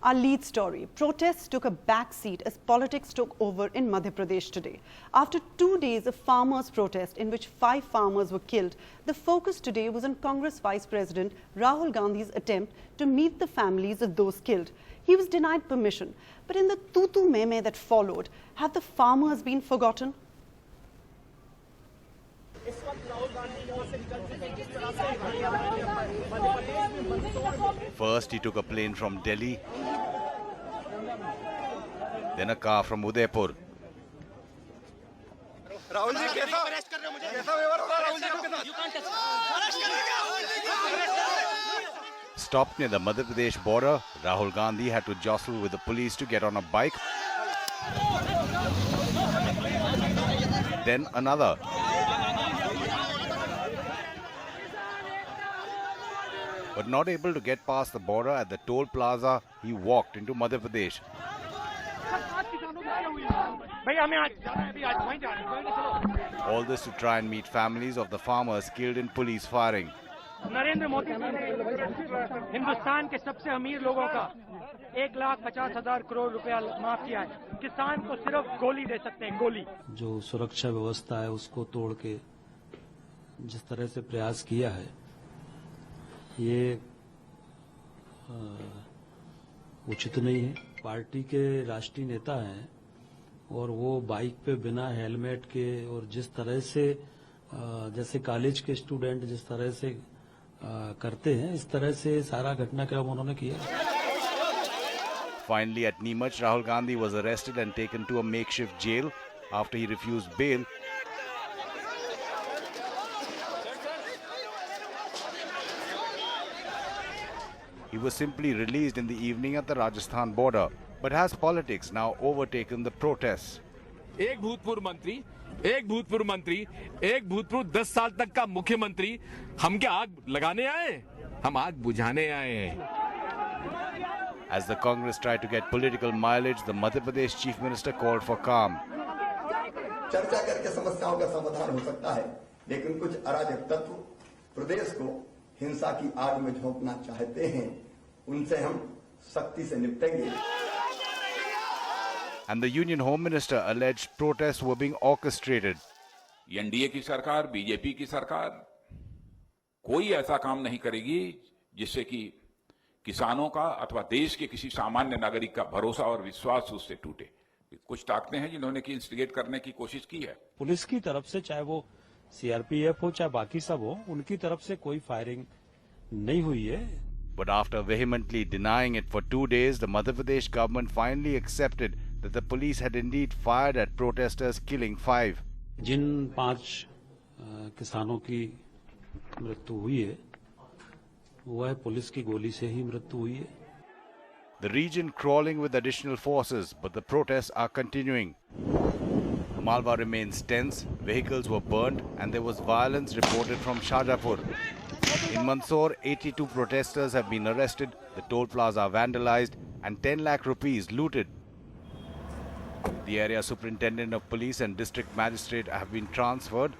Our lead story: protests took a back seat as politics took over in Madhya Pradesh today. After 2 days of farmers' protest in which 5 farmers were killed, the focus today was on Congress Vice President Rahul Gandhi's attempt to meet the families of those killed. He was denied permission, but in the tutu meme that followed, have the farmers been forgotten? First, he took a plane from Delhi, then a car from Udaipur. Stopped near the Madhya Pradesh border, Rahul Gandhi had to jostle with the police to get on a bike. Then another. But not able to get past the border at the toll plaza, he walked into Madhya Pradesh. All this to try and meet families of the farmers killed in police firing. Narendra Modi Hindustan के सबसे अमीर लोगों का 1,50,000 करोड़ रुपया माफ किया है। किसान को सिर्फ गोली दे सकते हैं, गोली। जो सुरक्षा व्यवस्था है उसको तोड़ के जिस तरह से प्रयास किया है, ये उचित नहीं है। पार्टी के राष्ट्रीय नेता हैं और वो बाइक पे बिना हेलमेट के और जिस तरह से जैसे कॉलेज के स्टूडेंट जिस तरह से करते हैं, इस तरह से सारा घटनाक्रम उन्होंने किया। Finally, at Neemuch, Rahul Gandhi was arrested and taken to a makeshift jail after he refused bail. He was simply released in the evening at the Rajasthan border. But has politics now overtaken the protests? एक भूतपूर्व मंत्री, एक भूतपूर्व 10 साल तक का मुख्यमंत्री, हम क्या आग लगाने आए? हम आग बुझाने आए हैं। As the Congress tried to get political mileage, the Madhya Pradesh Chief Minister called for calm. चर्चा करके समस्याओं का समाधान हो सकता है, लेकिन कुछ अराजक तत्व प्रदेश को हिंसा की आग में झोंकना चाहते हैं, उनसे हम सख्ती से निपटेंगे। And the Union Home Minister alleged protests were being orchestrated. NDA की सरकार, बीजेपी की सरकार कोई ऐसा काम नहीं करेगी जिससे कि किसानों का अथवा देश के किसी सामान्य नागरिक का भरोसा और विश्वास उससे टूटे। कुछ ताकतें हैं जिन्होंने की इंस्टिगेट करने की कोशिश की है। पुलिस की तरफ से, चाहे वो सीआरपीएफ हो चाहे बाकी सब हो, उनकी तरफ से कोई फायरिंग नहीं हुई है। But after vehemently denying it for 2 days, the Madhya Pradesh government finally accepted that the police had indeed fired at protesters, killing 5. जिन 5 किसानों की मृत्यु हुई है, वह पुलिस की गोली से ही मृत्यु हुई है। The region crawling with additional forces, but the protests are continuing. Malwa remains tense, vehicles were burnt, and there was violence reported from Shajapur. In Mandsaur, 82 protesters have been arrested, the toll plaza vandalized, and 10 lakh rupees looted. The area superintendent of police and district magistrate have been transferred.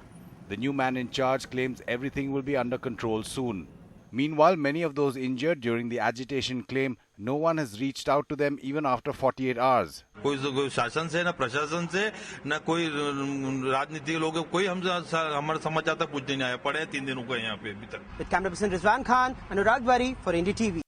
The new man in charge claims everything will be under control soon. Meanwhile, many of those injured during the agitation claim no one has reached out to them even after 48 hours. कोई शासन से न प्रशासन से न कोई राजनीतिक लोग, कोई हमारे समाचार तक पूछने नहीं आया। पड़े 3 दिनों को यहाँ पे अभी तक। With camera person Rizwan Khan, Anurag Wari for India TV.